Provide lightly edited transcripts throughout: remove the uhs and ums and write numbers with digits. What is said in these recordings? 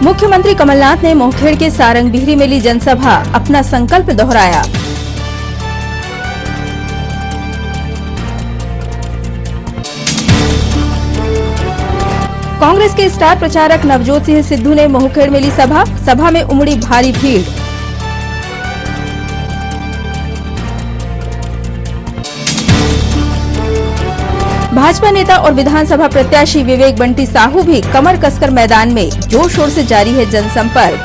मुख्यमंत्री कमलनाथ ने मोहखेड़ के सारंग बिहरी में ली जनसभा, अपना संकल्प दोहराया। कांग्रेस के स्टार प्रचारक नवजोत सिंह सिद्धू ने मोहखेड़ में ली सभा में उमड़ी भारी भीड़। भाजपा नेता और विधानसभा प्रत्याशी विवेक बंटी साहू भी कमर कसकर मैदान में, जोर शोर से जारी है जनसंपर्क।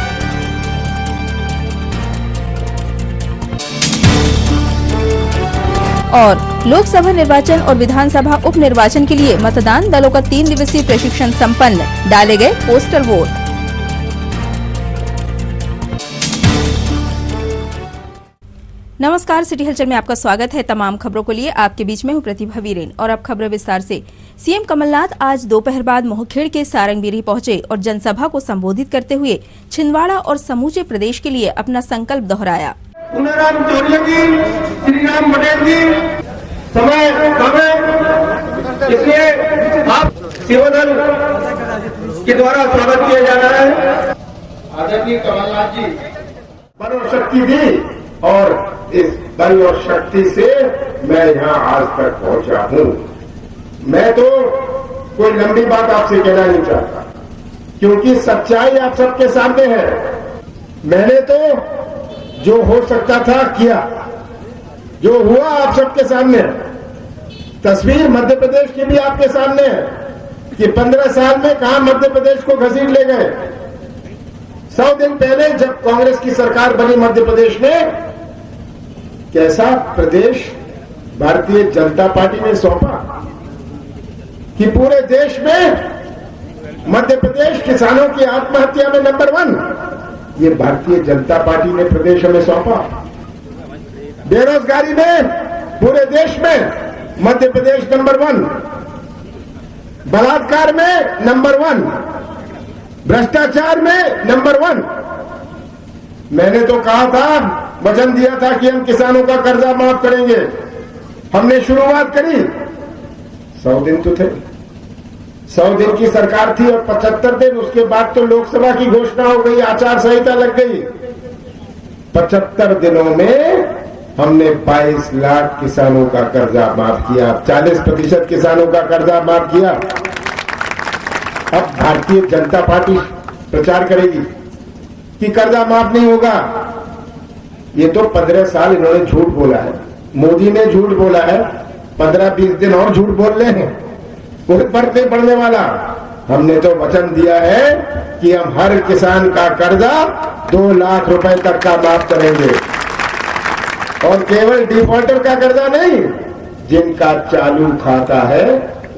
और लोकसभा निर्वाचन और विधानसभा उप निर्वाचन के लिए मतदान दलों का 3 दिवसीय प्रशिक्षण संपन्न, डाले गए पोस्टल वोट। नमस्कार, सिटी हलचल में आपका स्वागत है। तमाम खबरों को लिए आपके बीच में हूं प्रतिभा वीरेन और अब खबरें विस्तार से। सीएम कमलनाथ आज दोपहर बाद मोहखेड़ के सारंग बिहरी पहुंचे और जनसभा को संबोधित करते हुए छिंदवाड़ा और समूचे प्रदेश के लिए अपना संकल्प दोहराया। पुनराम चौरिया जी, श्री राम पटेल जी, समय इसलिए आप सेवादल के द्वारा स्वागत किया जा रहा है। आदरणीय कमलनाथ जी बल और शक्ति दी और इस बल और शक्ति से मैं यहाँ आज तक पहुंचा हूँ। मैं तो कोई लंबी बात आपसे कहना नहीं चाहता, क्योंकि सच्चाई आप सबके सामने है। मैंने तो जो हो सकता था किया, जो हुआ आप सबके सामने। तस्वीर मध्य प्रदेश की भी आपके सामने है कि 15 साल में कहां मध्य प्रदेश को घसीट ले गए। 100 दिन पहले जब कांग्रेस की सरकार बनी मध्य प्रदेश में, कैसा प्रदेश भारतीय जनता पार्टी ने सौंपा कि पूरे देश में मध्य प्रदेश किसानों की आत्महत्या में नंबर 1 ये भारतीय जनता पार्टी ने प्रदेश हमें सौंपा। बेरोजगारी में पूरे देश में मध्य प्रदेश नंबर 1, बलात्कार में नंबर 1, भ्रष्टाचार में नंबर 1। मैंने तो कहा था, वचन दिया था कि हम किसानों का कर्जा माफ करेंगे। हमने शुरुआत करी, 100 दिन तो थे, 100 दिन की सरकार थी और 75 दिन उसके बाद तो लोकसभा की घोषणा हो गई, आचार संहिता लग गई। 75 दिनों में हमने 22 लाख किसानों का कर्जा माफ किया, 40% किसानों का कर्जा माफ किया। अब भारतीय जनता पार्टी प्रचार करेगी कि कर्जा माफ नहीं होगा। ये तो 15 साल इन्होंने झूठ बोला है, मोदी ने झूठ बोला है, 15-20 दिन और झूठ बोल रहे हैं, कोई फर्क नहीं पड़ने वाला। हमने तो वचन दिया है कि हम हर किसान का कर्जा 2 लाख रुपए तक का माफ करेंगे, और केवल डिफॉल्टर का कर्जा नहीं, जिनका चालू खाता है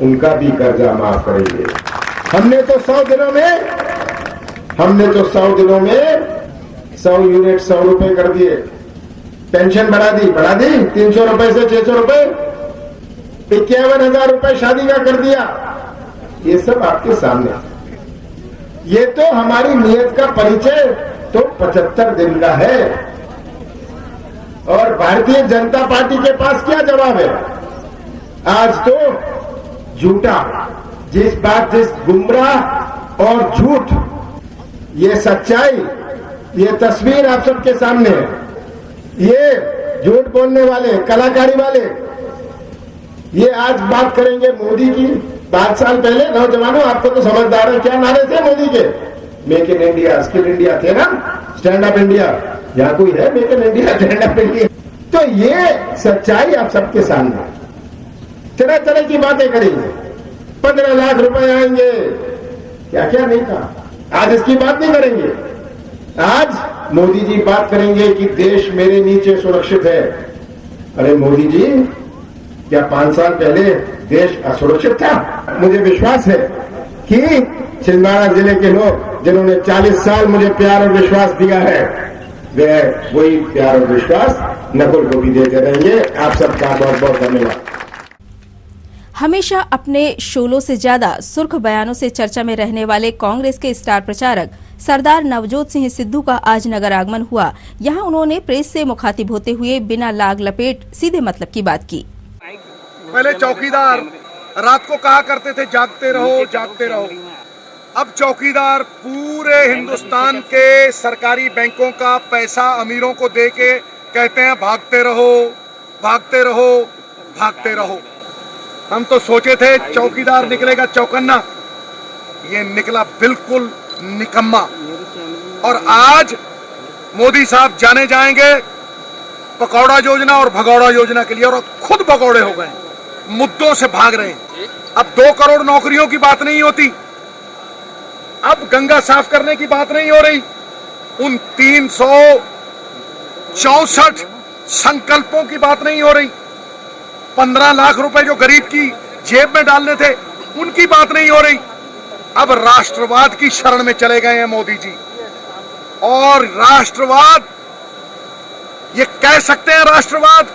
उनका भी कर्जा माफ करेंगे। हमने तो 100 दिनों में 100 यूनिट 100 रुपए कर दिए, पेंशन बढ़ा दी 300 रुपए से 600 रुपए, 51,000 रुपए शादी का कर दिया। ये सब आपके सामने। ये तो हमारी नीयत का परिचय तो 75 दिन का है। और भारतीय जनता पार्टी के पास क्या जवाब है? आज तो झूठा, जिस गुमराह और झूठ, ये सच्चाई, ये तस्वीर आप सबके सामने है। ये झूठ बोलने वाले, कलाकारी वाले, ये आज बात करेंगे मोदी की। 5 साल पहले नौजवानों, आपको तो समझदार है, क्या नारे थे मोदी के? Make in India, skill India थे ना, स्टैंड अप इंडिया। यहाँ कोई है make in India, stand up India? तो ये सच्चाई आप सबके सामने। तरह तरह की बातें करेंगे, 15 लाख रुपए आएंगे, क्या क्या नहीं कहा। आज इसकी बात नहीं करेंगे। आज मोदी जी बात करेंगे कि देश मेरे नीचे सुरक्षित है। अरे मोदी जी, क्या 5 साल पहले देश असुरक्षित था? मुझे विश्वास है कि छिंदवाड़ा जिले के लोग जिन्होंने 40 साल मुझे प्यार और विश्वास दिया है, वे वही प्यार और विश्वास नकुल को भी देते रहेंगे। आप सबका बहुत बहुत धन्यवाद। हमेशा अपने शोलों से ज्यादा सुर्ख बयानों से चर्चा में रहने वाले कांग्रेस के स्टार प्रचारक सरदार नवजोत सिंह सिद्धू का आज नगर आगमन हुआ। यहां उन्होंने प्रेस से मुखातिब होते हुए बिना लाग लपेट सीधे मतलब की बात की। पहले चौकीदार रात को कहा करते थे जागते रहो जागते रहो, अब चौकीदार पूरे हिंदुस्तान के सरकारी बैंकों का पैसा अमीरों को दे के कहते हैं भागते रहो, भागते रहो, भागते रहो। हम तो सोचे थे चौकीदार निकलेगा चौकन्ना, ये निकला बिल्कुल निकम्मा। और आज मोदी साहब जाने जाएंगे पकौड़ा योजना और भगौड़ा योजना के लिए, और खुद भगौड़े हो गए, मुद्दों से भाग रहे हैं। अब 2 करोड़ नौकरियों की बात नहीं होती, अब गंगा साफ करने की बात नहीं हो रही, उन 364 संकल्पों की बात नहीं हो रही, 15 लाख रुपए जो गरीब की जेब में डालने थे उनकी बात नहीं हो रही। अब राष्ट्रवाद की शरण में चले गए हैं मोदी जी। और राष्ट्रवाद, ये कह सकते हैं राष्ट्रवाद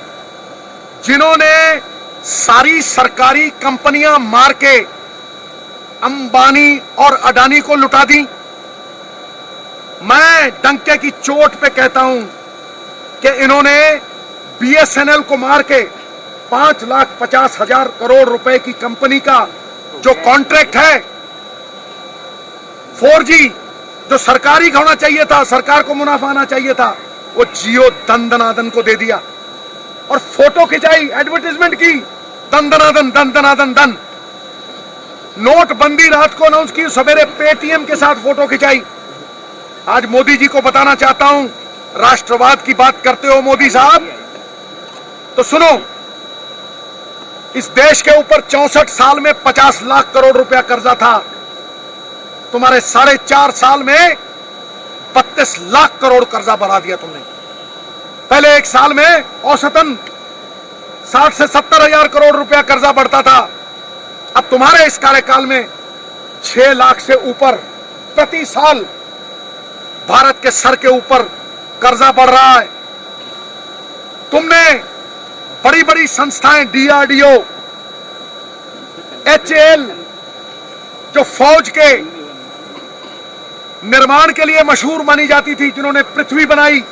जिन्होंने सारी सरकारी कंपनियां मार के अंबानी और अडानी को लुटा दी। मैं डंके की चोट पे कहता हूं कि इन्होंने बीएसएनएल को मार के 5,50,000 करोड़ रुपए की कंपनी का जो कॉन्ट्रैक्ट है 4G जो सरकारी का होना चाहिए था, सरकार को मुनाफा आना चाहिए था, वो जियो दंदनादन को दे दिया। और फोटो खिंचाई, एडवर्टाइजमेंट की, दंदनादन दंदनादन दन। नोटबंदी रात को अनाउंस की, सवेरे पेटीएम के साथ फोटो खिंचाई। आज मोदी जी को बताना चाहता हूं, राष्ट्रवाद की बात करते हो मोदी साहब, तो सुनो, इस देश के ऊपर 64 साल में 50 लाख करोड़ रुपया कर्जा था। तुम्हारे 4.5 साल में 32 लाख करोड़ कर्जा बढ़ा दिया तुमने। पहले एक साल में औसतन 60 से 70 हजार करोड़ रुपया कर्जा बढ़ता था। अब तुम्हारे इस कार्यकाल में 6 लाख से ऊपर प्रति साल भारत के सर के ऊपर कर्जा बढ़ रहा है। तुमने बड़ी बड़ी संस्थाएं, DRDO, HAL, जो फौज के निर्माण के लिए मशहूर मानी जाती थी, जिन्होंने पृथ्वी बनाई,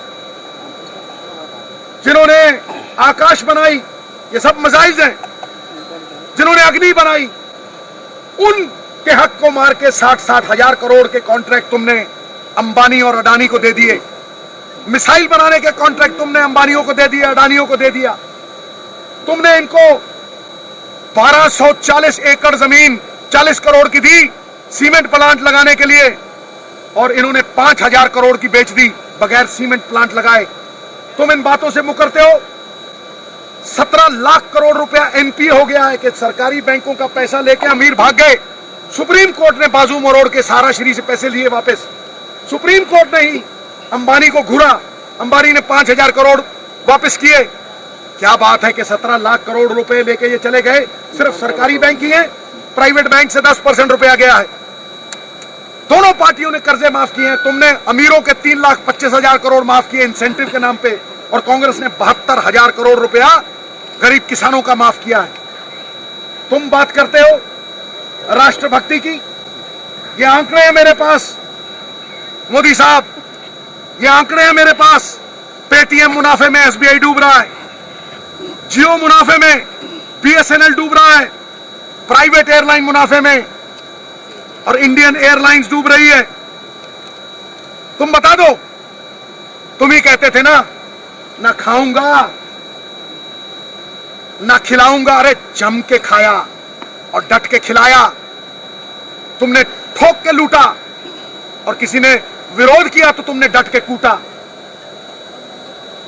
जिन्होंने आकाश बनाई, ये सब मिसाइल्स हैं, जिन्होंने अग्नि बनाई, उनके हक को मार के 60-60 हजार करोड़ के कॉन्ट्रैक्ट तुमने अंबानी और अडानी को दे दिए। मिसाइल बनाने के कॉन्ट्रैक्ट तुमने अंबानियों को दे दिए, अडानियों को दे दिया। तुमने इनको 1240 एकड़ जमीन 40 करोड़ की दी सीमेंट प्लांट लगाने के लिए, और इन्होंने 5,000 करोड़ की बेच दी बगैर सीमेंट प्लांट लगाए। तुम इन बातों से मुकरते हो। 17 लाख करोड़ रुपया एनपीए हो गया है कि सरकारी बैंकों का पैसा लेके अमीर भाग गए। सुप्रीम कोर्ट ने बाजू मरोड़ के सहाराश्री से पैसे लिए वापस। सुप्रीम कोर्ट ने ही अंबानी को घूरा, अंबानी ने 5,000 करोड़ वापस किए। क्या बात है कि 17 लाख करोड़ रुपए लेके ये चले गए। सिर्फ सरकारी बैंक ही है, प्राइवेट बैंक से 10% रुपया गया है। दोनों पार्टियों ने कर्जे माफ किए हैं। तुमने अमीरों के 3,25,000 करोड़ माफ किए इंसेंटिव के नाम पे, और कांग्रेस ने 72,000 करोड़ रुपया गरीब किसानों का माफ किया है। तुम बात करते हो राष्ट्रभक्ति की। ये आंकड़े हैं मेरे पास मोदी साहब, ये आंकड़े हैं मेरे पास। पेटीएम मुनाफे में एसबीआई डूब रहा है, जियो मुनाफे में बीएसएनएल डूब रहा है, प्राइवेट एयरलाइन मुनाफे में, और इंडियन एयरलाइंस डूब रही है। तुम बता दो। तुम ही कहते थे ना खाऊंगा ना खिलाऊंगा। अरे जम के खाया और डट के खिलाया। तुमने ठोक के लूटा, और किसी ने विरोध किया तो तुमने डट के कूटा।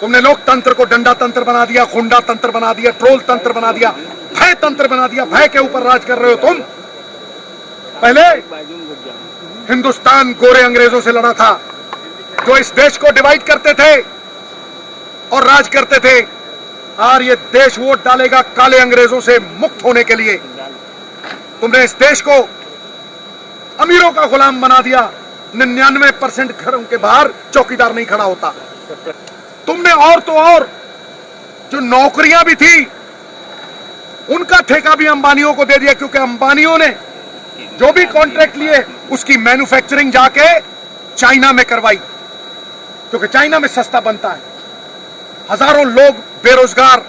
तुमने लोकतंत्र को डंडा तंत्र बना दिया, खुंडा तंत्र बना दिया, ट्रोल तंत्र बना दिया, भय तंत्र बना दिया। भय के ऊपर राज कर रहे हो तुम। पहले हिंदुस्तान गोरे अंग्रेजों से लड़ा था, जो इस देश को डिवाइड करते थे और राज करते थे। और ये देश वोट डालेगा काले अंग्रेजों से मुक्त होने के लिए। तुमने इस देश को अमीरों का गुलाम बना दिया। 99% घरों के बाहर चौकीदार नहीं खड़ा होता। तुमने और तो और जो नौकरियां भी थी उनका ठेका भी अंबानियों को दे दिया, क्योंकि अंबानियों ने जो भी कॉन्ट्रैक्ट लिए उसकी मैन्युफैक्चरिंग जाके चाइना में करवाई, क्योंकि चाइना में सस्ता बनता है। हजारों लोग बेरोजगार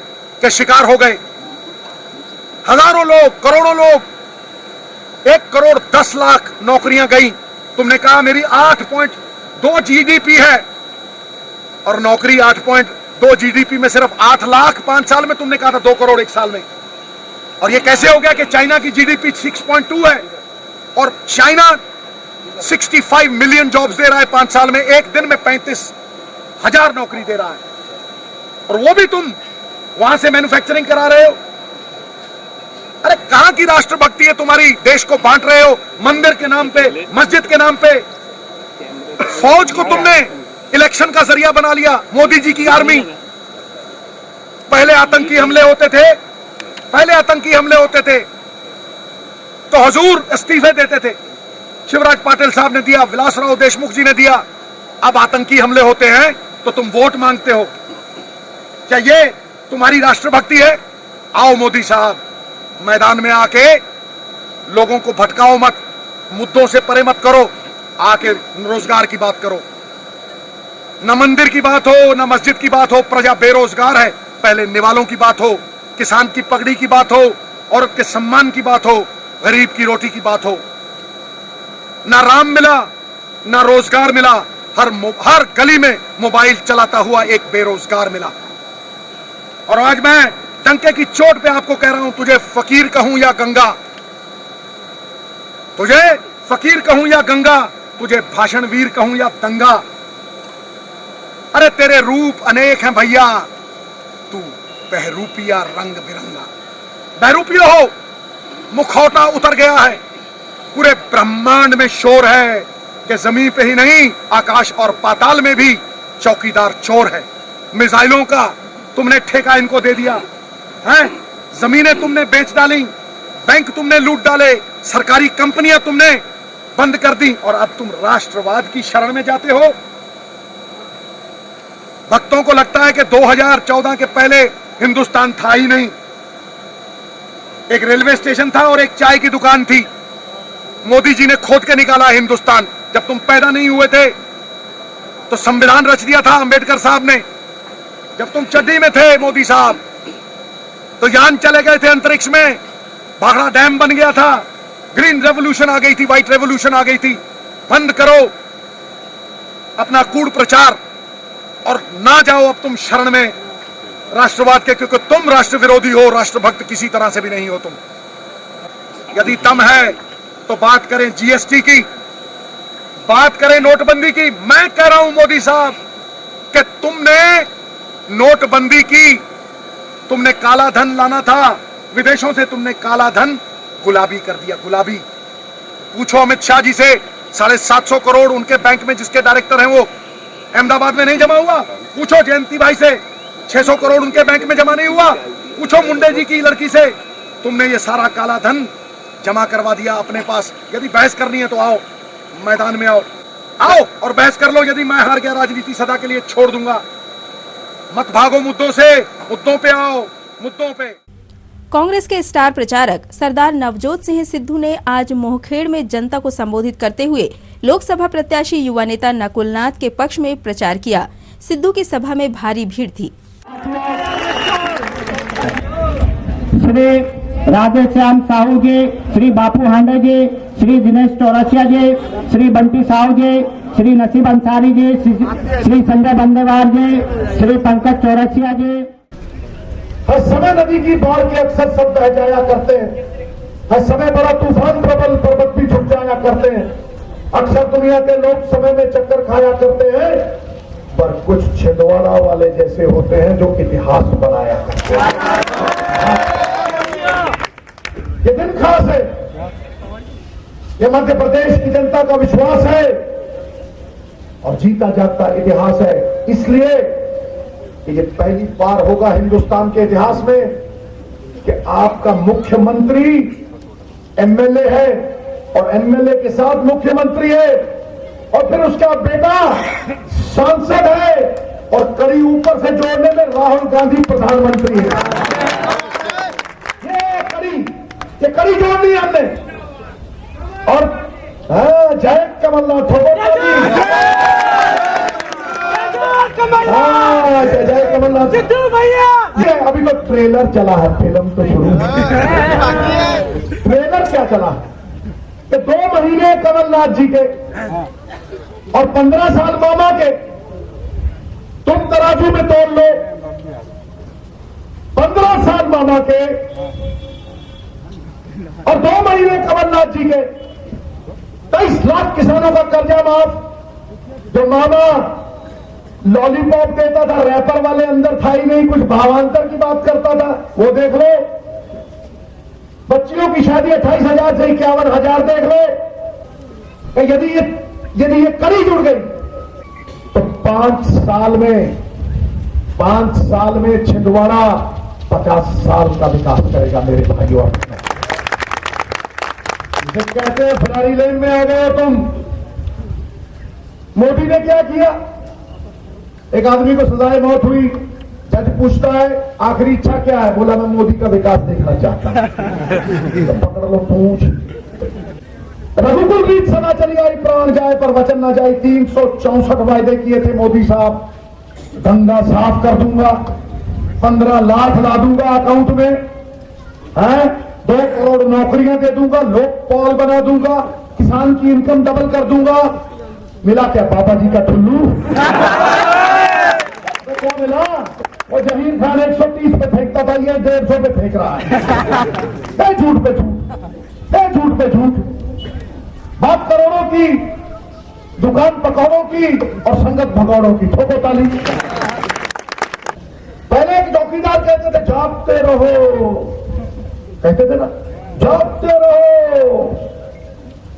के शिकार हो गए। हजारों लोग, करोड़ों लोग 1,10,00,000 नौकरियां गई। तुमने कहा मेरी 8.2 जीडीपी है, और नौकरी 8.2 जीडीपी में सिर्फ 8 लाख 5 साल में, तुमने कहा था 2 करोड़ 1 साल में। और ये कैसे हो गया कि चाइना की जीडीपी 6.2 है और चाइना 65 मिलियन जॉब्स दे रहा है 5 साल में, एक दिन में 35,000 नौकरी दे रहा है, और वो भी तुम वहां से मैन्युफैक्चरिंग करा रहे हो। अरे कहां की राष्ट्रभक्ति है तुम्हारी? देश को बांट रहे हो मंदिर के नाम पे, मस्जिद के नाम पे। फौज को तुमने इलेक्शन का जरिया बना लिया, मोदी जी की आर्मी। पहले आतंकी हमले होते थे तो हुजूर इस्तीफे देते थे, शिवराज पाटिल साहब ने दिया, विलासराव देशमुख जी ने दिया। अब आतंकी हमले होते हैं तो तुम वोट मांगते हो। क्या ये तुम्हारी राष्ट्रभक्ति है? आओ मोदी साहब, मैदान में आके लोगों को भटकाओ मत, मुद्दों से परे मत करो, आके रोजगार की बात करो। न मंदिर की बात हो, न मस्जिद की बात हो, प्रजा बेरोजगार है। पहले निवालों की बात हो, किसान की पगड़ी की बात हो, औरत के सम्मान की बात हो, गरीब की रोटी की बात हो। ना राम मिला, ना रोजगार मिला, हर गली में मोबाइल चलाता हुआ एक बेरोजगार मिला। और आज मैं डंके की चोट पे आपको कह रहा हूं, तुझे फकीर कहूं या गंगा, तुझे फकीर कहूं या गंगा, तुझे भाषण वीर कहूं या दंगा। अरे तेरे रूप अनेक हैं भैया, तू बहरूपिया रंग बिरंगा। बहरूपिया हो, मुखौटा उतर गया है, पूरे ब्रह्मांड में शोर है कि जमीन पे ही नहीं, आकाश और पाताल में भी चौकीदार चोर है। मिसाइलों का तुमने ठेका इनको दे दिया है, जमीनें तुमने बेच डाली, बैंक तुमने लूट डाले, सरकारी कंपनियां तुमने बंद कर दी, और अब तुम राष्ट्रवाद की शरण में जाते हो। भक्तों को लगता है कि 2014 के पहले हिंदुस्तान था ही नहीं। एक रेलवे स्टेशन था और एक चाय की दुकान थी। मोदी जी ने खोद के निकाला हिंदुस्तान। जब तुम पैदा नहीं हुए थे तो संविधान रच दिया था अंबेडकर साहब ने। जब तुम चड्डी में थे मोदी साहब, तो यान चले गए थे अंतरिक्ष में, भाखड़ा डैम बन गया था, ग्रीन रेवोल्यूशन आ गई थी, व्हाइट रेवोल्यूशन आ गई थी। बंद करो अपना कूड़ प्रचार और ना जाओ अब तुम शरण में राष्ट्रवाद के, क्योंकि तुम राष्ट्र विरोधी हो, राष्ट्रभक्त किसी तरह से भी नहीं हो तुम। यदि दम है तो बात करें जीएसटी की, बात करें नोटबंदी की। मैं कह रहा हूं मोदी साहब कि तुमने नोटबंदी की, तुमने काला धन लाना था विदेशों से, तुमने काला धन गुलाबी कर दिया, गुलाबी। पूछो अमित शाह जी से, 750 करोड़ उनके बैंक में जिसके डायरेक्टर हैं वो अहमदाबाद में नहीं जमा हुआ। पूछो जयंती भाई से, 600 करोड़ उनके बैंक में जमा नहीं हुआ। पूछो मुंडे जी की लड़की से, तुमने ये सारा काला धन जमा करवा दिया अपने पास। यदि बहस करनी है तो आओ, मैदान में आओ और बहस कर लो। यदि मैं हार गया, राजनीति सदा के लिए छोड़ दूंगा। मत भागो मुद्दों से, मुद्दों पे आओ, मुद्दों पे। कांग्रेस के स्टार प्रचारक सरदार नवजोत सिंह सिद्धू ने आज मोहखेड़ में जनता को संबोधित करते हुए लोकसभा प्रत्याशी युवा नेता नकुलनाथ के पक्ष में प्रचार किया। सिद्धू की सभा में भारी भीड़ थी। श्री राधेश्याम साहू जी, श्री बापू हांडे जी, श्री दिनेश चौरसिया जी, श्री बंटी साहू जी, श्री नसीब अंसारी जी, श्री संजय बंदेवार जी, श्री पंकज चौरसिया जी। हर समय नदी की बाढ़ के अक्सर शब्द बह जाया करते हैं, हर समय बड़ा तूफान प्रबल पर्वत भी झुक जाया करते हैं। अक्सर दुनिया के लोग समय में चक्कर खाया करते हैं, पर कुछ छिंदवाड़ा वाले जैसे होते हैं जो इतिहास बनाया करते हैं। ये दिन खास है, ये मध्य प्रदेश की जनता का विश्वास है और जीता जागता इतिहास है। इसलिए कि ये पहली बार होगा हिंदुस्तान के इतिहास में कि आपका मुख्यमंत्री एमएलए है और एमएलए के साथ मुख्यमंत्री है, और फिर उसका बेटा सांसद है, और कड़ी ऊपर से जोड़ने में राहुल गांधी प्रधानमंत्री है। ये कड़ी जोड़ दी हमने। और जय कमलनाथ हो, जय कमलनाथ सिद्धू भैया। ये अभी तो ट्रेलर चला है, फिल्म तो शुरू। ट्रेलर क्या चला? कि 2 महीने कमलनाथ जी के और 15 साल मामा के तुम तराजू में तोल लो। 15 साल मामा के और 2 महीने कमलनाथ जी के 23 लाख किसानों का कर्जा माफ। जो मामा लॉलीपॉप देता था, रैपर वाले अंदर था ही नहीं, कुछ भावांतर की बात करता था, वो देख लो। बच्चियों की शादी 28,000 से 51,000 देख लो। यदि ये कड़ी जुड़ गई तो 5 साल में छिंदवाड़ा 50 साल का विकास करेगा मेरे भाइयों और बहनों। जिसे कहते हैं फरारी लेन में आ गए हो तुम। मोदी ने क्या किया? एक आदमी को सजाए मौत हुई, जज पूछता है आखिरी इच्छा क्या है? बोला मैं मोदी का विकास देखना चाहता हूं। तो पकड़ लो पूछ। रघुकुल रीत सदा चली आई, प्राण जाए पर वचन ना जाए। 364 वायदे किए थे मोदी साहब। गंगा साफ कर दूंगा, 15 लाख ला दूंगा अकाउंट में, है 2 करोड़ नौकरियां दे दूंगा, लोकपाल बना दूंगा, किसान की इनकम डबल कर दूंगा। मिला क्या? बाबा जी का ठुल्लू। तो क्या मिला? वो जहीर खान 130 पे फेंकता था, ये 150 पे फेंक रहा है। झूठ पे झूठ, झूठ पे झूठ। बात करोड़ों की, दुकान पकौड़ों की और संगत भगौड़ों की। ठोको ताली। पहले एक चौकीदार कहते थे जागते रहो, कहते थे ना जागते रहो।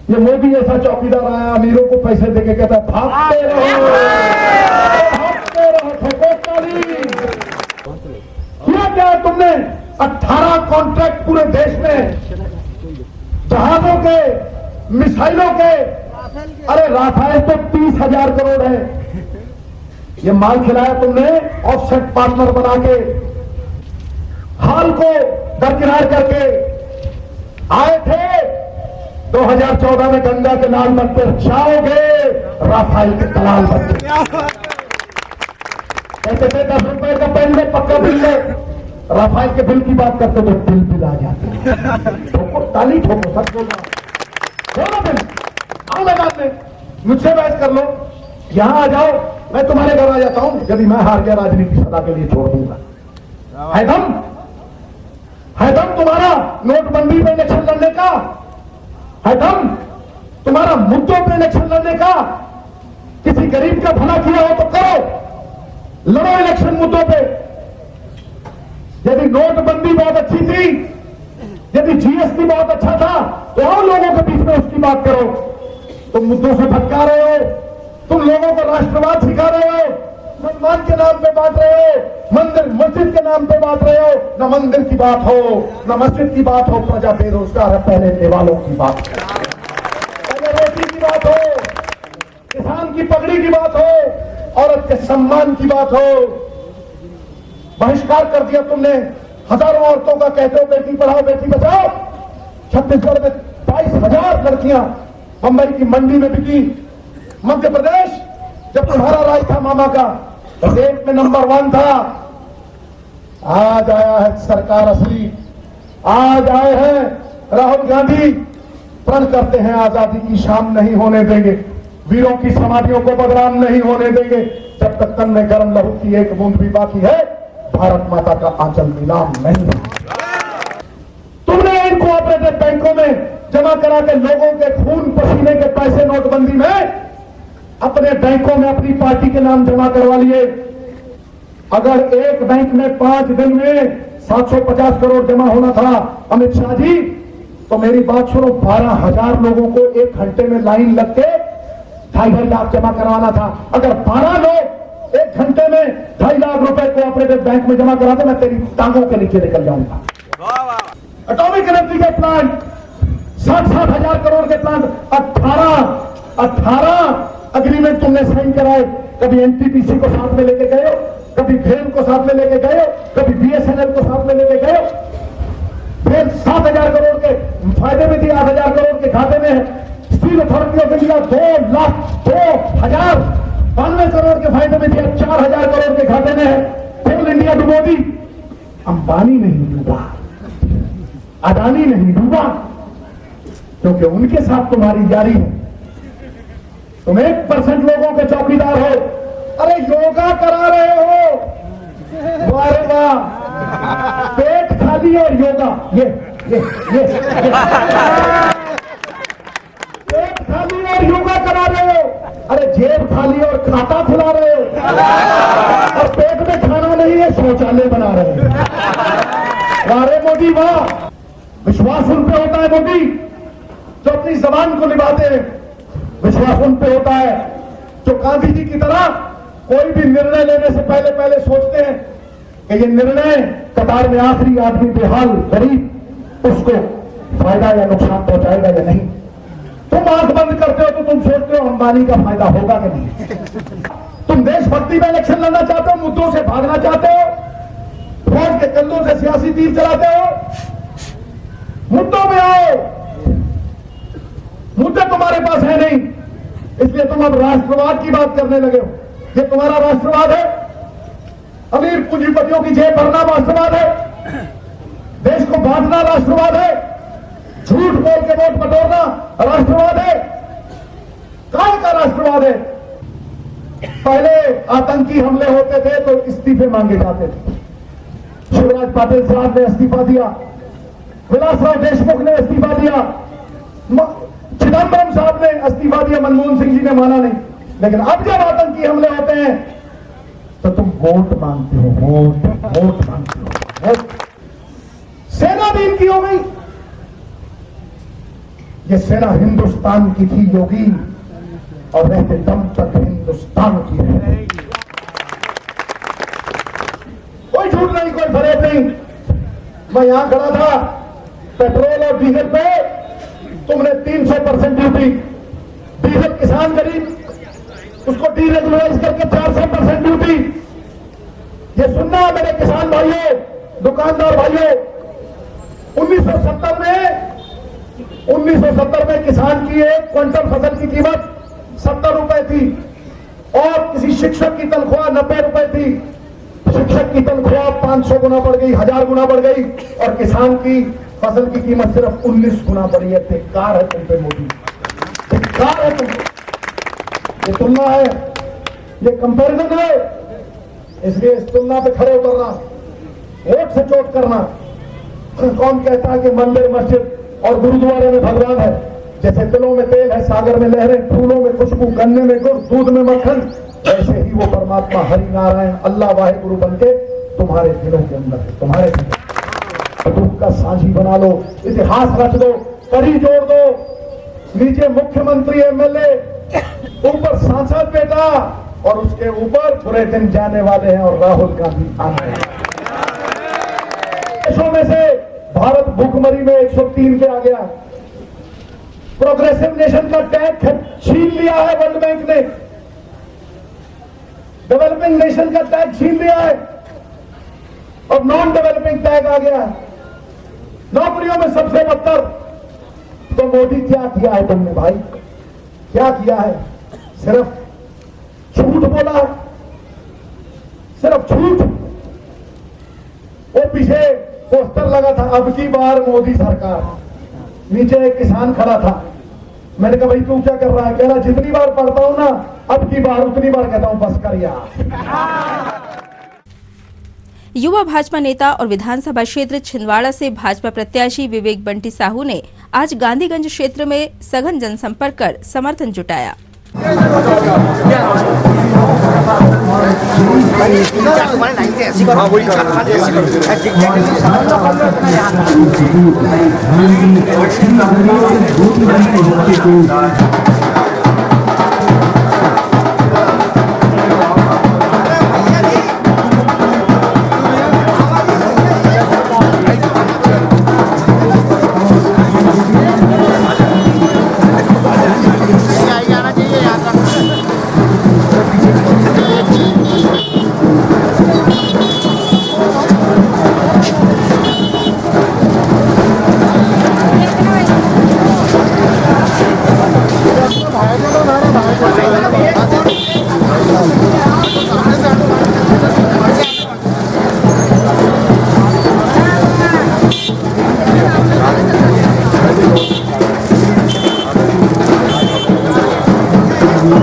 ये मोदी जैसा चौकीदार आया, अमीरों को पैसे देके कहता है भागते रहो, भागते रहो। ठोको ताली। किया क्या है तुमने? 18 कॉन्ट्रैक्ट पूरे देश में, जहाजों के, मिसाइलों के। अरे राफेल तो 30,000 करोड़ है। ये माल खिलाया तुमने ऑफसेट पार्टनर बना के, हाल को दरकिनार करके। आए थे 2014 में गंगा के लाल मत पर, जाओगे राफेल के दलाल बन के। कहते थे 10 रुपए का पेन में पक्का बिल ले, राफेल के बिल की बात करते तो बिल आ जाते। ठोको ताली, ठोको। सच बोल रहा बिल आओ मैदान में, मुझसे बहस कर लो, यहां आ जाओ, मैं तुम्हारे घर आ जाता हूं। यदि मैं हार गया राजनीति सदा के लिए छोड़ दूंगा। है दम तुम्हारा नोटबंदी पे इलेक्शन लड़ने का? है दम तुम्हारा मुद्दों पे इलेक्शन लड़ने का? किसी गरीब का भला किया हो तो करो, लड़ो इलेक्शन मुद्दों पे। यदि नोटबंदी बहुत अच्छी थी, यदि जीएसटी बहुत अच्छा था, तो आओ लोगों के बीच में उसकी बात करो। तुम मुद्दों से भटका रहे हो, तुम लोगों को राष्ट्रवाद सिखा रहे हो, सम्मान के नाम पे बांट रहे हो, मंदिर मस्जिद के नाम पे बांट रहे हो। न मंदिर की बात हो, न मस्जिद की बात हो। प्रजा बेरोजगार है, पहले नेवालों की बात, पहले रोटी की बात हो, किसान की पगड़ी की बात हो, औरत के सम्मान की बात हो। बहिष्कार कर दिया तुमने हजारों औरतों का। कहते हो बेटी पढ़ाओ बेटी बचाओ। छत्तीसगढ़ में 22,000 लड़कियां बंबई की मंडी में बिकी। मध्य प्रदेश जब तुम्हारा राज था मामा का, तो देश में नंबर 1 था। आज आया है सरकार असली, आज आए हैं राहुल गांधी। प्रण करते हैं आजादी की शाम नहीं होने देंगे, वीरों की समाधियों को बदनाम नहीं होने देंगे। जब तक तन में गर्म लहू की एक बूंद भी बाकी है, भारत माता का आंचल नीलाम नहीं है। तुमने इन कोऑपरेटिव बैंकों में जमा करा के लोगों के खून पसीने के पैसे नोटबंदी में अपने बैंकों में अपनी पार्टी के नाम जमा करवा लिए। अगर एक बैंक में 5 दिन में 750 करोड़ जमा होना था अमित शाह जी, तो मेरी बात सुनो, 12,000 लोगों को 1 घंटे में लाइन लग के 2.5 लाख जमा करवाना था। अगर 12 लोग 1 घंटे में 2.5 लाख रुपए कोऑपरेटिव बैंक में जमा करा दे, मैं तेरी टांगों के नीचे निकल जाऊंगा। एटॉमिक एनर्जी के प्लांट 60-60 हजार करोड़ के प्लांट, 18 अग्रीमेंट तुमने साइन कराए। कभी एनटीपीसी को साथ में लेके गए हो, कभी भेल को साथ में लेके गए हो, कभी बीएसएनएल को साथ में लेके गए हो। फिर 7,000 करोड़ के फायदे में थी, 8,000 करोड़ के घाटे में है। Steel authority of India 2,02,092 crore के फायदे में थी, 4,000 करोड़ के घाटे में है। कोल इंडिया डुबो दी। अंबानी नहीं डूबा, अडानी नहीं डूबा, क्योंकि उनके साथ तुम्हारी यारी है। तुम 1% लोगों के चौकीदार हो। अरे योगा करा रहे हो, वाह रे वाह, पेट खाली और योगा, ये पेट खाली और योगा करा रहे हो। अरे जेब खाली और खाता खुला रहे हो, और पेट में खाना नहीं है, शौचालय बना रहे हो। वाह रे मोदी वाह। विश्वास उन पे होता है मोदी जो अपनी जबान को निभाते हैं। विश्वास उन पे होता है जो गांधी जी की तरह कोई भी निर्णय लेने से पहले सोचते हैं कि ये निर्णय कतार में आखिरी आदमी बेहाल गरीब उसको फायदा या नुकसान पहुंचाएगा या नहीं। तुम आंख बंद करते हो तो तुम सोचते हो अंबानी का फायदा होगा कि नहीं। तुम देशभक्ति में इलेक्शन लड़ना चाहते हो, मुद्दों से भागना चाहते हो, फौज के कंधों से सियासी तीर चलाते हो। मुद्दों में आओ, मुद्दे तुम्हारे पास है नहीं, इसलिए तुम अब राष्ट्रवाद की बात करने लगे हो। ये तुम्हारा राष्ट्रवाद है? अमीर पूंजीपतियों की जेब भरना राष्ट्रवाद है? देश को बांटना राष्ट्रवाद है? झूठ बोल के वोट बटोरना राष्ट्रवाद है? काय का राष्ट्रवाद है? पहले आतंकी हमले होते थे तो इस्तीफे मांगे जाते थे। शिवराज पाटिल साहब ने इस्तीफा दिया, विलासराव देशमुख ने इस्तीफा दिया, चिदंबरम साहब ने इस्तीफा दिया, मनमोहन सिंह जी ने माना नहीं। लेकिन अब जब आतंकी हमले होते हैं तो तुम वोट मांगते हो, वोट मांगते हो। सेना भी इनकी हो गई। ये सेना हिंदुस्तान की थी योगी, और रहते दम तक हिंदुस्तान की है। कोई झूठ नहीं, कोई फरेब नहीं। मैं यहां खड़ा था, पेट्रोल और डीजल पे तुमने 300% ड्यूटी, डीजल किसान गरीब उसको डीरेगुलराइज करके 400% ड्यूटी। ये सुनना मेरे किसान भाइयों, दुकानदार भाइयों, 1970 में किसान की एक क्विंटल फसल की कीमत 70 रुपए थी, और किसी शिक्षक की तनख्वाह 90 रुपए थी। शिक्षक की तनख्वाह 500 गुना बढ़ गई, 1000 गुना बढ़ गई, और किसान की फसल की कीमत सिर्फ 19 गुना बढ़ी है। धिक्कार है तुम पे मोदी, धिक्कार है तुम। ये तुलना है, ये कंपैरिजन है, इसलिए इस तुलना पे खड़े उतरना, वोट से चोट करना। कौन कहता है कि मंदिर मस्जिद और गुरुद्वारे में भगवान है? जैसे दिलों में तेल है, सागर में लहरें, फूलों में खुशबू, गन्ने में गुड़, दूध में मक्खन, ऐसे ही वो परमात्मा हरि नारायण अल्लाह वाहे गुरु बनके तुम्हारे दिलों के अंदर है, तुम्हारे दुख का साझी बना लो, इतिहास रच दो, कड़ी जोड़ दो। नीचे मुख्यमंत्री, एमएलए, ऊपर सांसद बेटा, और उसके ऊपर बुरे दिन जाने वाले हैं और राहुल गांधी आने वाले। देशों में से भारत भूखमरी में 103 पे आ गया। प्रोग्रेसिव नेशन का टैग छीन लिया है वर्ल्ड बैंक ने, डेवलपिंग नेशन का टैग छीन लिया है, और नॉन डेवलपिंग टैग आ गया है। नौकरियों में सबसे बदतर। तो मोदी क्या किया है तुमने भाई, क्या किया है? सिर्फ झूठ बोला है, सिर्फ झूठ। वो पीछे पोस्टर लगा था, अब की बार मोदी सरकार। नीचे एक किसान खड़ा था, मैंने कहा भाई तू क्या कर रहा है? कह रहा जितनी बार पढ़ता हूं ना, अब की बार उतनी बार कहता हूं बस कर यार। युवा भाजपा नेता और विधानसभा क्षेत्र छिंदवाड़ा से भाजपा प्रत्याशी विवेक बंटी साहू ने आज गांधीगंज क्षेत्र में सघन जनसंपर्क कर समर्थन जुटाया। चलो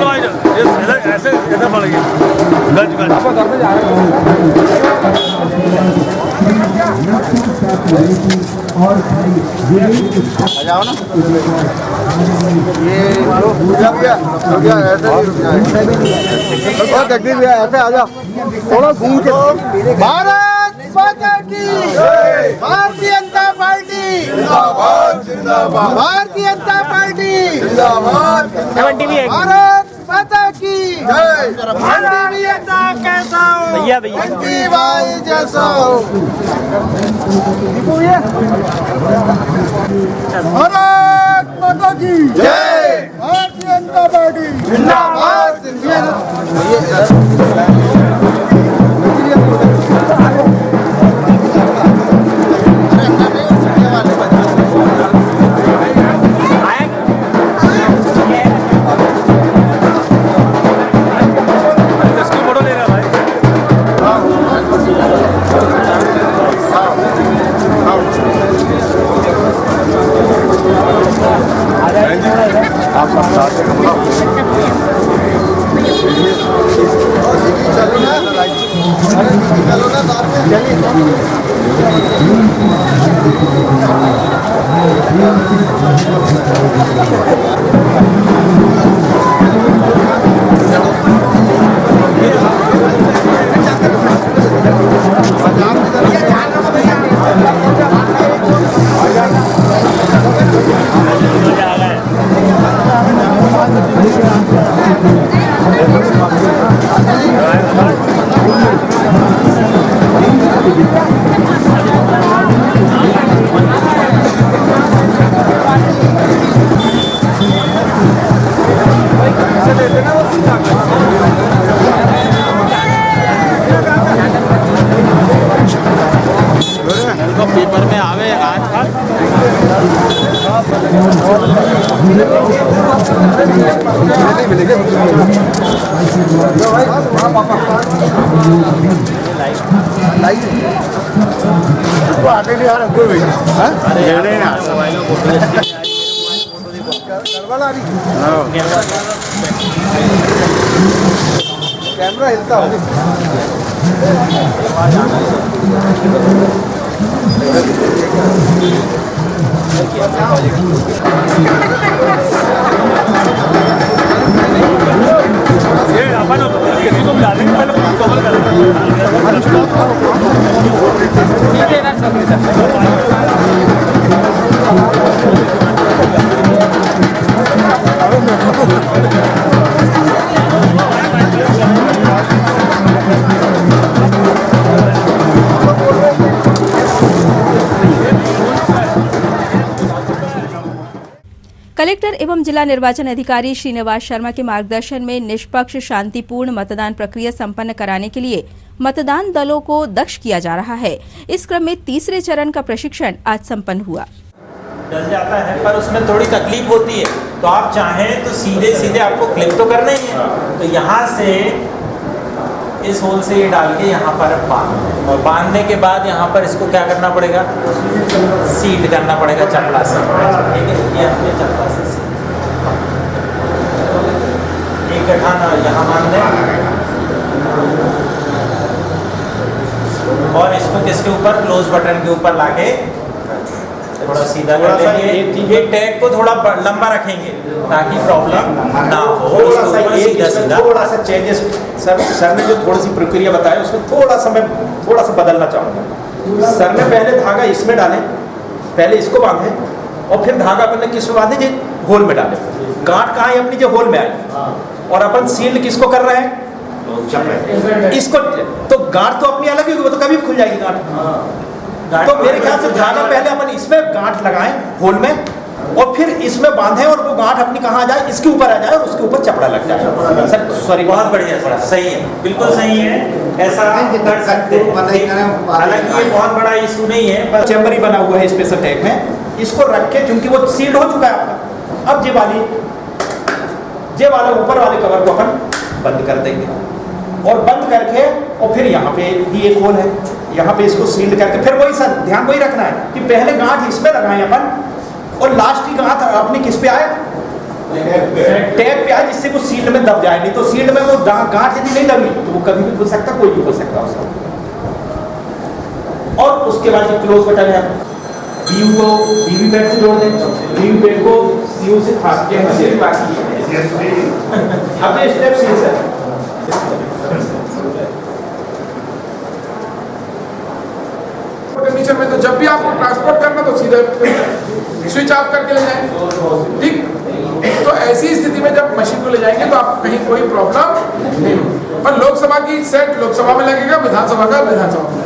भाई ऐसे इधर बढ़ गए गज जाओ ना ये रुक गया जगदीश भैया ऐसे आ जाओ थोड़ा घूम के। भारत माता की भारतीय जनता पार्टी जिंदाबाद जिंदाबाद भारतीय जनता पार्टी जिंदाबाद भारत माता की भारतीय कैसा हो भैया भैया भाई जैसा हो। भारत माता की जय भारतीय जनता पार्टी जिंदाबाद। पेपर में आवे आज आगे नहीं आ रहा कोई कैमरा हिलता हो। ये अपन किसी को डालेंगे पहले कवर कलेक्टर एवं जिला निर्वाचन अधिकारी श्रीनिवास शर्मा के मार्गदर्शन में निष्पक्ष शांतिपूर्ण मतदान प्रक्रिया संपन्न कराने के लिए मतदान दलों को दक्ष किया जा रहा है। इस क्रम में तीसरे चरण का प्रशिक्षण आज संपन्न हुआ। डल जाता है पर उसमें थोड़ी तकलीफ होती है, तो आप चाहें तो सीधे सीधे आपको क्लिक तो करना ही है, तो यहाँ से इस होल से ये डाल के यहाँ पर बांध, और बांधने के बाद यहाँ पर इसको क्या करना पड़ेगा, सीट करना पड़ेगा चपला से। ठीक है, ये हमने चपला से एक गठाना यहाँ बांध दें और इसको किसके ऊपर, क्लोज बटन के ऊपर लाके थोड़ा सीधा कर देंगे। ये टैग को थोड़ा लंबा रखेंगे ताकि प्रॉब्लम ना हो। थोड़ा सा चेंजेस सर ने जो थोड़ी सी प्रक्रिया बताई उसमें थोड़ा सा बदलना चाहूँगा। सर ने पहले धागा इसमें डाले, पहले इसको बांधे और फिर धागा अपने किसमें बांधे, जो होल में डाले। गांठ कहाँ है अपनी, जो होल में आई, और अपन सील किसको कर रहे हैं, इसको। तो गांठ तो अपनी अलग ही होगी, तो कभी भी खुल जाएगी गांठ। तो मेरे ख्याल से धागा पहले अपन इसमें गांठ लगाएं होल में, और फिर इसमें बांधे और वो गांठ अपनी कहाँ आ जाए, इसके ऊपर आ जाए और उसके ऊपर चपड़ा लग जाए। सर सॉरी, बहुत बढ़िया सर, सही है, बिल्कुल सही है, ऐसा कर सकते हैं। हालांकि ये बहुत बड़ा इशू नहीं है, बस चैम्बर ही बना हुआ है स्पेशल टैग में, इसको रख के, क्योंकि वो सील्ड हो चुका है आपका, अब ये वाला ऊपर वाले कवर को अपन बंद कर देंगे और बंद करके, और फिर यहाँ पे भी एक होल है, यहाँ पे इसको सील्ड करके, फिर वही सर ध्यान वही रखना है कि पहले गांठ इसमें लगाएं अपन, और लास्ट की गांठ अपनी किस पे आए, टैग पे आए, जिससे वो सील्ड में दब जाए। नहीं तो सील्ड में वो गांठ यदि नहीं दबी तो वो कभी भी खुल सकता, कोई भी खुल सकता उसका। और उसके बाद जो क्लोज बटन है, बीयू को बीवी पैड से जोड़ दें, बीवी पैड को सीयू से खास के से बाकी है। अब ये स्टेप सी सर, कंडीशन में तो जब भी आपको ट्रांसपोर्ट करना तो सीधे स्विच ऑफ करके ले जाएं, ठीक। तो ऐसी स्थिति में जब मशीन को ले जाएंगे तो आपको कहीं कोई प्रॉब्लम नहीं होगी। पर लोकसभा की सेट लोकसभा में लगेगा, विधानसभा का विधानसभा में,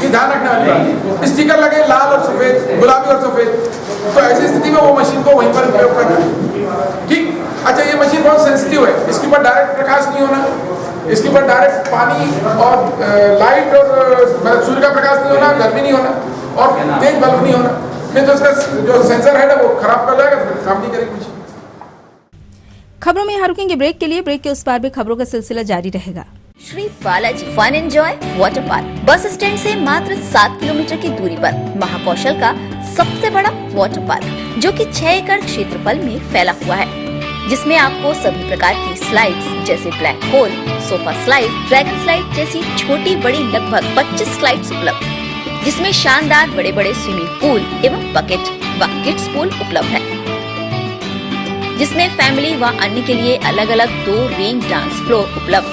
ये ध्यान रखने वाली बात। स्टिकर लगे लाल और सफेद, गुलाबी और सफेद, तो ऐसी स्थिति में वो मशीन को वहीं पर प्रयोग करना, ठीक। अच्छा, ये मशीन बहुत सेंसिटिव है, इसके ऊपर डायरेक्ट प्रकाश नहीं होना, इसके ऊपर डायरेक्ट पानी और लाइट और सूर्य का प्रकाश नहीं होना, गर्मी नहीं होना और तेज बल्ब नहीं होना, नहीं तो इसका जो सेंसर है वो खराब कर जाएगा, फिर काम नहीं करेगी मशीन। खबरों में यहाँ रुकेंगे ब्रेक के लिए। ब्रेक के उस पार भी खबरों का सिलसिला जारी रहेगा। Shri Balaji fun enjoy water park bus stand से मात्र 7 किलोमीटर की दूरी पर महाकौशल का सबसे बड़ा वाटर पार्क, जो कि 6 एकड़ क्षेत्रफल में फैला हुआ है, जिसमें आपको सभी प्रकार की स्लाइड्स जैसे black hole, sofa slide, dragon slide जैसी छोटी बड़ी लगभग 25 स्लाइड्स उपलब्ध, जिसमें शानदार बड़े बड़े स्विमिंग पूल एवं बकेट व किड्स पूल उपलब्ध है, जिसमें फैमिली व अन्य के लिए अलग अलग 2 रेन डांस फ्लोर उपलब्ध।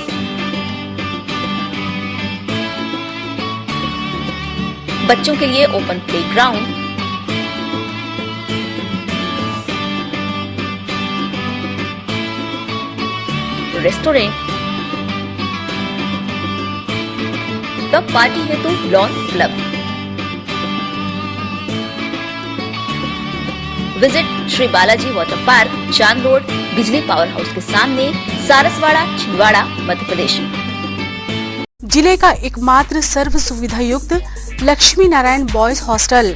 बच्चों के लिए ओपन प्लेग्राउंड, रेस्टोरेंट व पार्टी हेतु लॉन उपलब्ध। Visit Shri Balaji water park, चांद रोड, बिजली पावर हाउस के सामने, सारसवाड़ा, छिंदवाड़ा, मध्य प्रदेश। जिले का एकमात्र सर्व सुविधा युक्त लक्ष्मी नारायण बॉयज हॉस्टल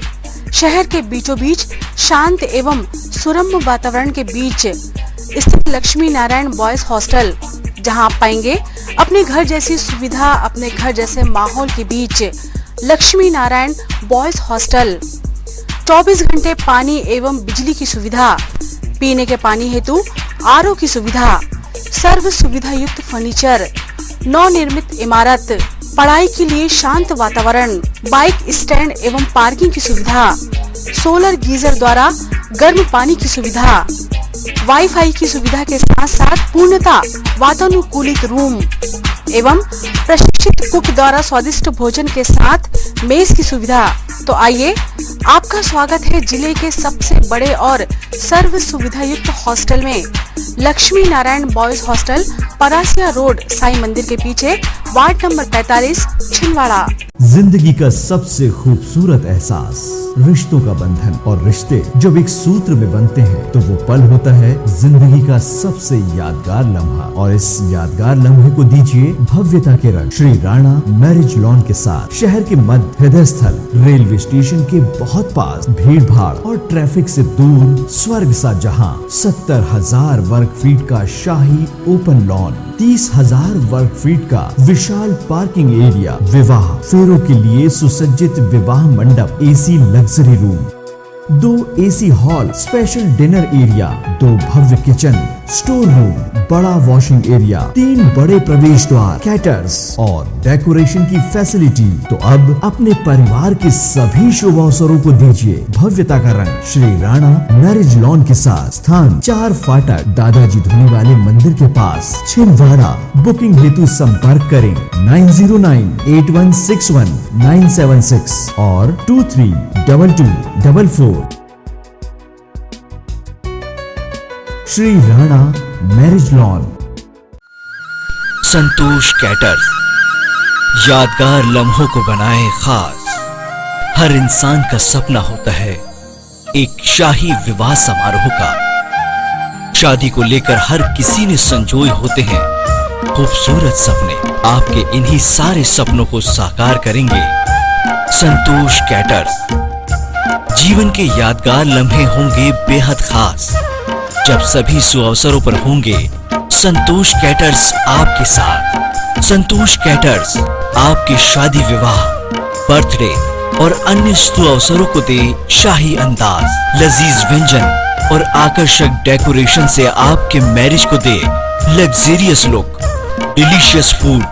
शहर के बीचों बीच शांत एवं सुरम्य वातावरण के बीच स्थित लक्ष्मी नारायण बॉयज हॉस्टल, जहां आप पाएंगे अपने घर जैसी सुविधा, अपने घर जैसे माहौल के बीच लक्ष्मी नारायण बॉयज हॉस्टल। 24 घंटे पानी एवं बिजली की सुविधा, पीने के पानी हेतु आरओ की सुविधा, सर्व सुविधा युक्त फर्नीचर, नवनिर्मित इमारत, पढ़ाई के लिए शांत वातावरण, बाइक स्टैंड एवं पार्किंग की सुविधा, सोलर गीजर द्वारा गर्म पानी की सुविधा, वाईफाई की सुविधा के साथ साथ पूर्णतः वातानुकूलित रूम एवं प्रशिक्षित कुक द्वारा स्वादिष्ट भोजन के साथ मेज की सुविधा। तो आइए, आपका स्वागत है जिले के सबसे बड़े और सर्व सुविधा युक्त हॉस्टल में, Lakshmi Narayan boys hostel, Parasia road, Sai मंदिर के पीछे, वार्ड नंबर 45, छिंदवाड़ा। जिंदगी का सबसे खूबसूरत एहसास रिश्तों का बंधन, और रिश्ते जब एक सूत्र में बनते हैं तो वो पल होता है जिंदगी का सबसे यादगार लम्हा। और इस यादगार लम्हे को दीजिए भव्यता के रंग श्री राणा मैरिज लॉन के साथ। शहर के मध्य हृदय स्थल, रेलवे स्टेशन के बहुत पास, भीड़ भाड़ और ट्रैफिक से दूर, स्वर्ग सा जहां, 70,000 वर्ग फीट का शाही ओपन लॉन, 30,000 वर्ग फीट का विशाल पार्किंग एरिया, विवाह फेरों के लिए सुसज्जित विवाह मंडप, AC luxury room, 2 AC hall, special dinner area, 2 भव्य किचन, स्टोर रूम, बड़ा वॉशिंग एरिया, 3 बड़े प्रवेश द्वार, कैटर्स और डेकोरेशन की फैसिलिटी। तो अब अपने परिवार के सभी शुभ अवसरों को दीजिए भव्यता का रंग श्री राणा मैरिज लॉन के साथ। स्थान 4 फाटक, दादाजी धुनी वाले मंदिर के पास, छिंदवाड़ा। बुकिंग हेतु संपर्क करें 9098161976 और 232244। Shri Rana marriage lawn. Santosh caterers यादगार लम्हों को बनाए खास। हर इंसान का सपना होता है एक शाही विवाह समारोह का। शादी को लेकर हर किसी ने संजोए होते हैं खूबसूरत सपने। आपके इन्हीं सारे सपनों को साकार करेंगे संतोष कैटर्स। जीवन के यादगार लम्हे होंगे बेहद खास जब सभी सुअवसरों पर होंगे संतोष कैटर्स आपके साथ। संतोष कैटर्स आपके शादी विवाह, बर्थडे और अन्य सुअवसरों को दे शाही अंदाज, लजीज व्यंजन और आकर्षक डेकोरेशन से आपके मैरिज को दे luxurious look, delicious food,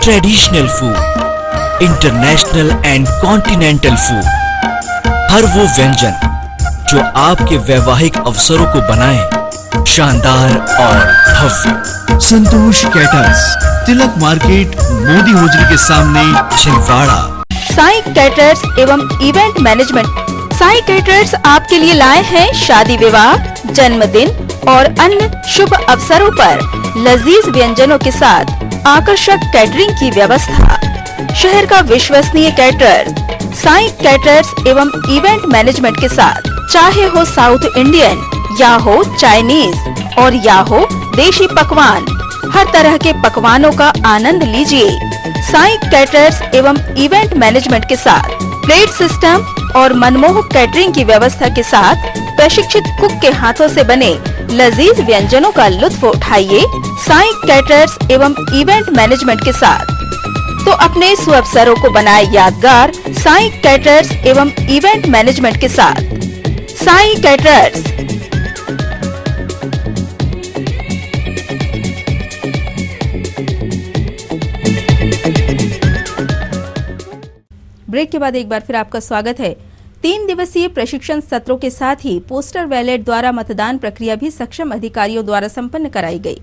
traditional food, international and continental food. हर वो व्यंजन जो आपके वैवाहिक अवसरों को बनाए शानदार और भव्य। संतोष कैटर्स, तिलक मार्केट, मोदी होजरी के सामने, छिंदवाड़ा। साई कैटर्स एवं इवेंट मैनेजमेंट। साई कैटर्स आपके लिए लाए हैं शादी विवाह, जन्मदिन और अन्य शुभ अवसरों पर लजीज व्यंजनों के साथ आकर्षक कैटरिंग की व्यवस्था। शहर का विश्वसनीय कैटरर्स साई कैटर्स एवं इवेंट मैनेजमेंट के साथ, चाहे हो साउथ इंडियन या हो चाइनीज और या हो देशी पकवान, हर तरह के पकवानों का आनंद लीजिए। साई कैटर्स एवं इवेंट मैनेजमेंट के साथ प्लेट सिस्टम और मनमोहक कैटरिंग की व्यवस्था के साथ प्रशिक्षित कुक के हाथों से बने लजीज व्यंजनों का लुत्फ उठाइए। साई कैटर्स एवं इवेंट मैनेजमेंट के साथ तो अपने सुअवसरों को बनाए यादगार। साई कैटर्स एवं इवेंट मैनेजमेंट के साथ साई कैटर्स। ब्रेक के बाद एक बार फिर आपका स्वागत है। 3 दिवसीय प्रशिक्षण सत्रों के साथ ही पोस्टल बैलेट द्वारा मतदान प्रक्रिया भी सक्षम अधिकारियों द्वारा संपन्न कराई गई।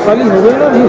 खाली हो गया ना नहीं।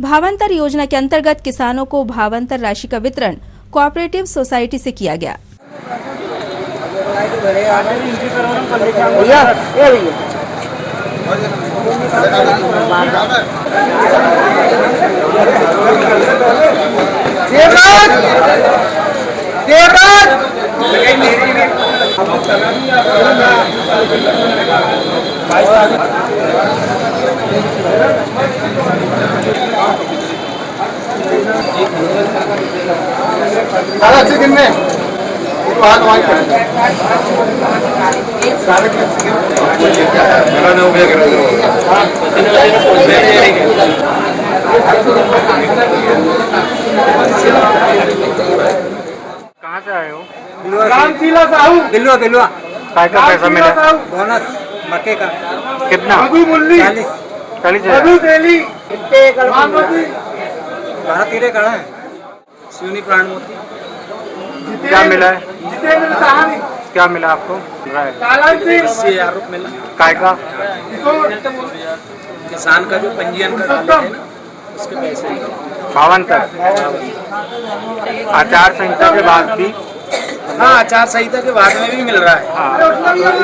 भावांतर योजना के अंतर्गत किसानों को भावांतर राशि का वितरण कोऑपरेटिव सोसाइटी से किया गया। अच्छे दिन में कहाँ से आए हो? रामचीला साहू बिलवा बिलवा काय का पैसा मिला? बोनस मक्के का कितना? 40 12 तीरे कड़ा है। शिवनी प्राण मोती क्या मिला है? क्या मिला आपको? 80,000 रुपये मिला। काय का? किसान का जो पंजीयन का डाले थे ना, उसके पैसे। भावांतर आचार संहिता के बाद भी? हाँ, आचार संहिता के बाद में भी मिल रहा है।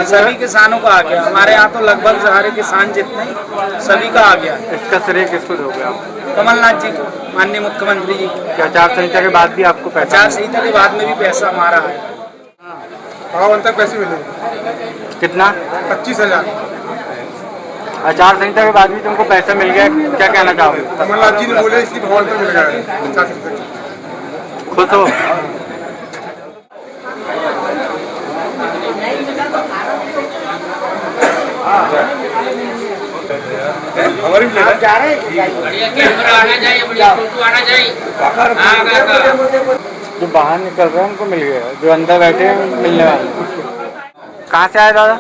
सभी किसानों को आ गया। हमारे यहाँ तो लगभग सारे किसान जितने सभी का आ गया। इसका श्रेय किसको दोगे आप? कमलनाथ जी को, माननीय मुख्यमंत्री जी। क्या आचार संहिता के बाद भी आपको पैसा? आचार संहिता के बाद में भी पैसा हमारा है। भावांतर पैसे मिले कितना? 25,000। आचार संहिता के बाद भी तुमको पैसा मिल गया, क्या कहना चाहोगे? कमलनाथ जी ने बोले इसकी भावांतर मिल गया है। खुश हो? जो बाहर निकल रहे हैं उनको मिल गया, जो अंदर बैठे हैं मिलने वाले। कहाँ से आए दादा?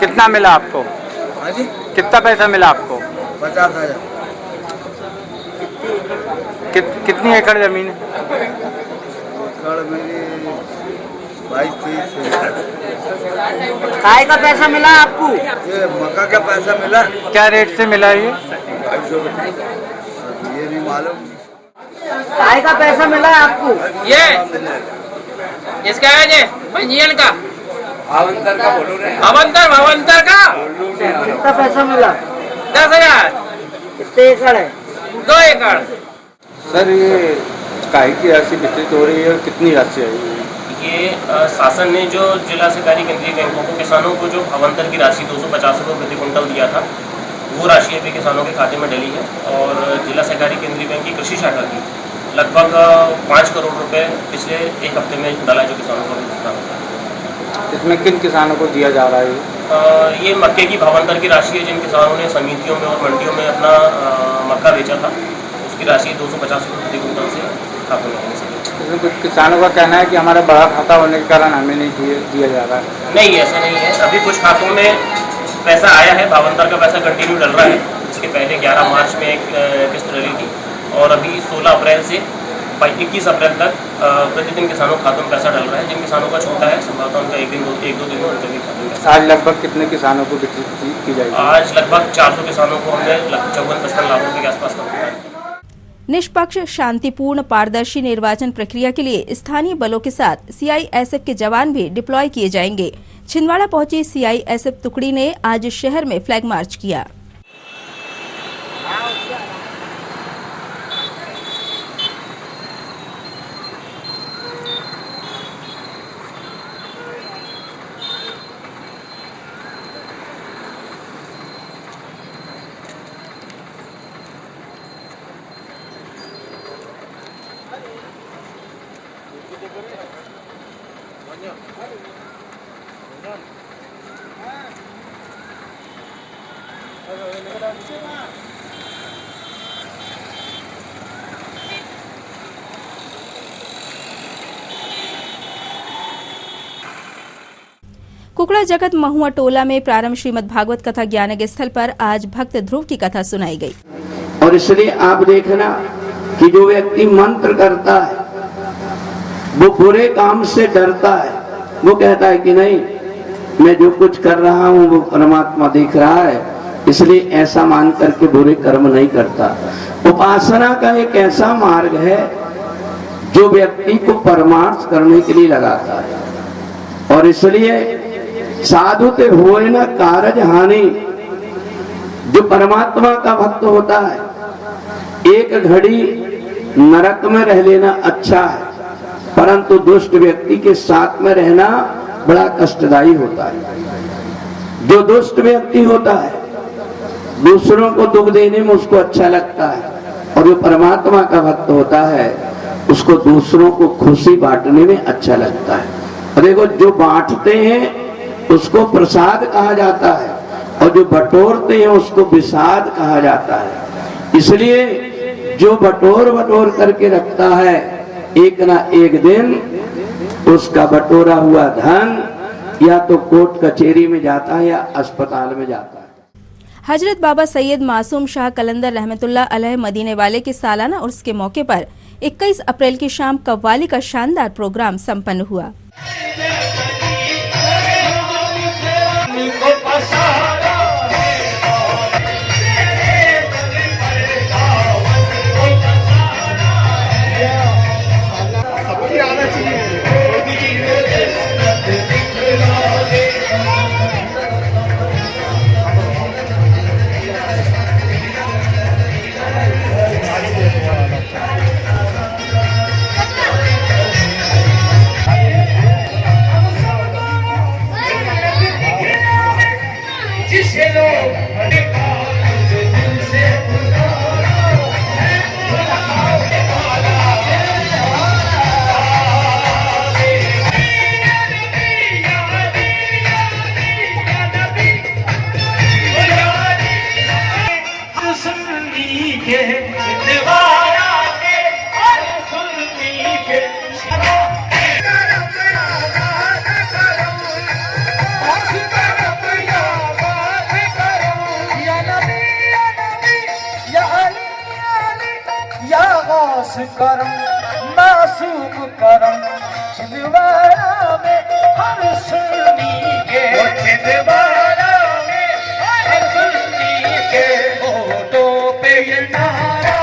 कितना मिला आपको? कितना पैसा मिला आपको? 50,000। कितनी एकड़ जमीन है? एकड़ मेरी 22-23 है। काय का पैसा मिला आपको? ये मक्का का पैसा मिला। क्या रेट से मिला ये? 250 ये नहीं मालूम। काय का पैसा मिला आपको? ये इसका है ये पंजीयन का भावांतर का बोलो रे। भावांतर का कितना पैसा मिला? 10,000। कितने एकड़ है? 2 एकड़। सर ये काय की राशि वितरित हो रही है और कितनी राशि है? ये शासन ने जो जिला सहकारी केंद्रीय बैंकों को किसानों को जो भावांतर की राशि 250 रुपये प्रति कुंटल दिया था, वो राशि अभी किसानों के खाते में डली है। और जिला सहकारी केंद्रीय बैंक की कृषि शाखा की लगभग 5 करोड़ रुपए पिछले एक हफ्ते में डाला, जो किसानों को भुगतान होता है। इसमें किन किसानों को दिया जा रहा है? ये मक्के की भावांतर की राशि है। जिन किसानों ने समितियों में और मंडियों में अपना मक्का बेचा था, उसकी राशि 250 रुपये प्रति कुंटल से खातों में आने से। इसमें कुछ किसानों का कहना है कि हमारा बड़ा खाता होने के कारण हमें नहीं दिया जा रहा है। नहीं, ऐसा नहीं है। अभी कुछ खातों में पैसा आया है, भावांतर का पैसा कंटिन्यू डल रहा है। इसके पहले 11 मार्च में एक किस्त डली थी और अभी 16 अप्रैल से 21 अप्रैल तक प्रतिदिन किसानों के खातों में पैसा डल रहा है। जिन किसानों का छोटा है, संभवतः उनका एक दो दिन में उनके भी खातों में। आज लगभग कितने किसानों को वितरित की जाएगी? आज लगभग 400 किसानों को हमने 54-55 लाख रुपये के आसपास का भुगतान किया। निष्पक्ष, शांतिपूर्ण, पारदर्शी निर्वाचन प्रक्रिया के लिए स्थानीय बलों के साथ सीआईएसएफ के जवान भी डिप्लॉय किए जाएंगे। छिंदवाड़ा पहुंची सीआईएसएफ टुकड़ी ने आज शहर में फ्लैग मार्च किया। कुकड़ा जगत महुआ टोला में प्रारंभ श्रीमद् भागवत कथा ज्ञानग स्थल पर आज भक्त ध्रुव की कथा सुनाई गई। और इसलिए आप देखना कि जो व्यक्ति मंत्र करता है वो बुरे काम से डरता है। वो कहता है कि नहीं, मैं जो कुछ कर रहा हूँ वो परमात्मा देख रहा है, इसलिए ऐसा मान करके बुरे कर्म नहीं करता। उपासना का एक ऐसा मार्ग है जो व्यक्ति को परमार्थ करने के लिए लगाता है। और इसलिए साधु ते होए न कारज हानि। जो परमात्मा का भक्त होता है, एक घड़ी नरक में रह लेना अच्छा है, परंतु दुष्ट व्यक्ति के साथ में रहना बड़ा कष्टदायी होता है। जो दुष्ट व्यक्ति होता है, दूसरों को दुख देने में उसको अच्छा लगता है, और जो परमात्मा का भक्त होता है उसको दूसरों को खुशी बांटने में अच्छा लगता है। और देखो, जो बांटते हैं उसको प्रसाद कहा जाता है, और जो बटोरते हैं उसको विषाद कहा जाता है। इसलिए जो बटोर करके रखता है, एक ना एक दिन उसका बटोरा हुआ धन या तो कोर्ट कचहरी में जाता है या अस्पताल में जाता है। हजरत बाबा सैयद मासूम शाह कलंदर रहमतुल्लाह अलैह मदीने वाले के सालाना उर्स के मौके पर 21 अप्रैल की शाम कव्वाली का शानदार प्रोग्राम संपन्न हुआ। करम मासूम करम छिंदवाड़ा में हर सुन्नी के छिंदवाड़ा में हर सुन्नी के होठों पे ये नारा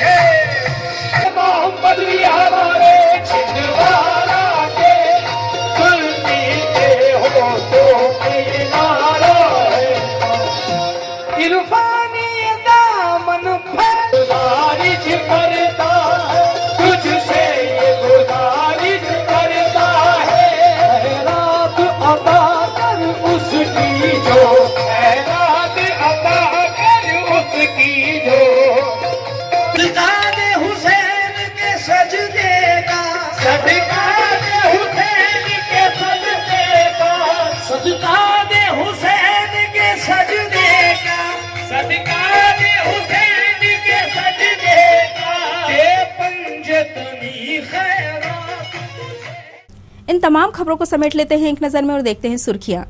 है मोहम्मद भी हमारे छिंदवाड़ा के सुन्नी के होठों पे ये नारा है इरफानी दामन बारिश करता तुझसे ये गुजारिश करता है खैरात अदा कर उसकी जो खैरात अदा कर उसकी जो सदका दे हुसैन के सजदे का सदका दे हुसैन के सजदे का सदका दे हुसैन के सजदे का सदका दे हुसैन के सजदे का ये पंजतनी खैरात। इन तमाम खबरों को समेट लेते हैं एक नजर में और देखते हैं सुर्खियां।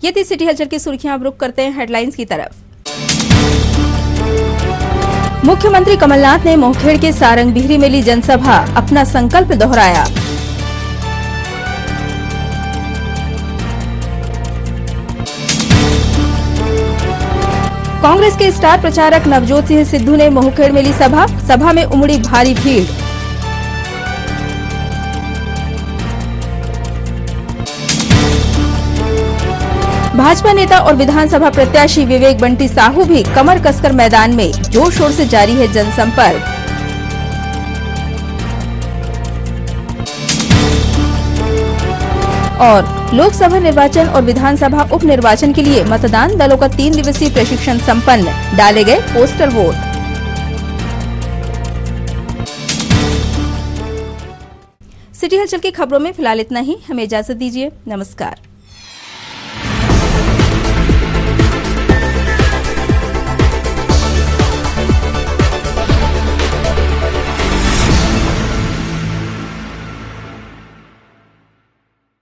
ये थी सिटी हलचल की सुर्खियां। अब रुक करते हैं हेडलाइंस की तरफ। मुख्यमंत्री कमलनाथ ने मोहखेड़ के सारंग बिहरी में ली जनसभा, अपना संकल्प दोहराया। कांग्रेस के स्टार प्रचारक नवजोत सिंह सिद्धू ने मोहखेड़ में ली सभा, सभा में उमड़ी भारी भीड़। भाजपा नेता और विधानसभा प्रत्याशी विवेक बंटी साहू भी कमर कसकर मैदान में, जोर शोर से जारी है जनसंपर्क। और लोकसभा निर्वाचन और विधानसभा उप निर्वाचन के लिए मतदान दलों का 3 दिवसीय प्रशिक्षण संपन्न, डाले गए पोस्टल वोट। सिटी हलचल की खबरों में फिलहाल इतना ही। हमें इजाजत दीजिए। नमस्कार।